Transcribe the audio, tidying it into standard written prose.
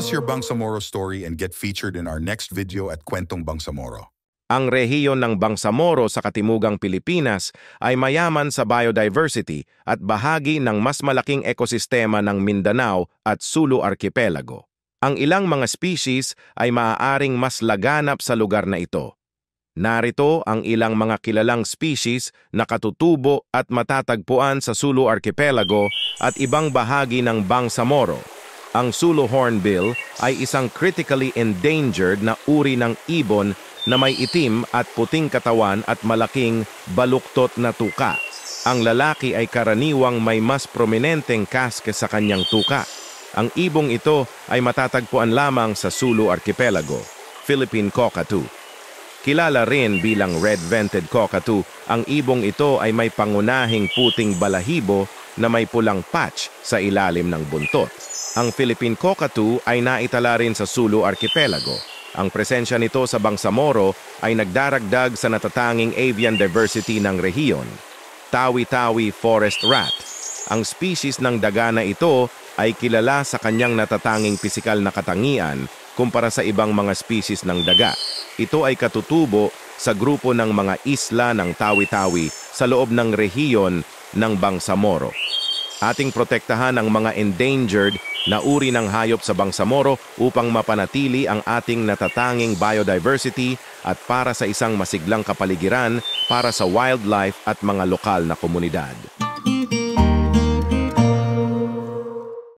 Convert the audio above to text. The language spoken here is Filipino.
us your Bangsamoro story and get featured in our next video at Kwentong Bangsamoro. Ang rehiyon ng Bangsamoro sa Katimugang Pilipinas ay mayaman sa biodiversity at bahagi ng mas malaking ekosistema ng Mindanao at Sulu Archipelago. Ang ilang mga species ay maaaring mas laganap sa lugar na ito. Narito ang ilang mga kilalang species na katutubo at matatagpuan sa Sulu Archipelago at ibang bahagi ng Bangsamoro. Ang Sulu Hornbill ay isang critically endangered na uri ng ibon na may itim at puting katawan at malaking baluktot na tuka. Ang lalaki ay karaniwang may mas prominenteng kaske sa kanyang tuka. Ang ibong ito ay matatagpuan lamang sa Sulu Archipelago, Philippine Cockatoo. Kilala rin bilang red-vented cockatoo, ang ibong ito ay may pangunahing puting balahibo na may pulang patch sa ilalim ng buntot. Ang Philippine Cockatoo ay naitala rin sa Sulu Archipelago. Ang presensya nito sa Bangsamoro ay nagdaragdag sa natatanging avian diversity ng rehiyon. Tawi-tawi forest rat. Ang species ng daga na ito ay kilala sa kanyang natatanging pisikal na katangian kumpara sa ibang mga species ng daga. Ito ay katutubo sa grupo ng mga isla ng tawi-tawi sa loob ng rehiyon ng Bangsamoro. Ating protektahan ang mga endangered na uri ng hayop sa Bangsamoro upang mapanatili ang ating natatanging biodiversity at para sa isang masiglang kapaligiran para sa wildlife at mga lokal na komunidad.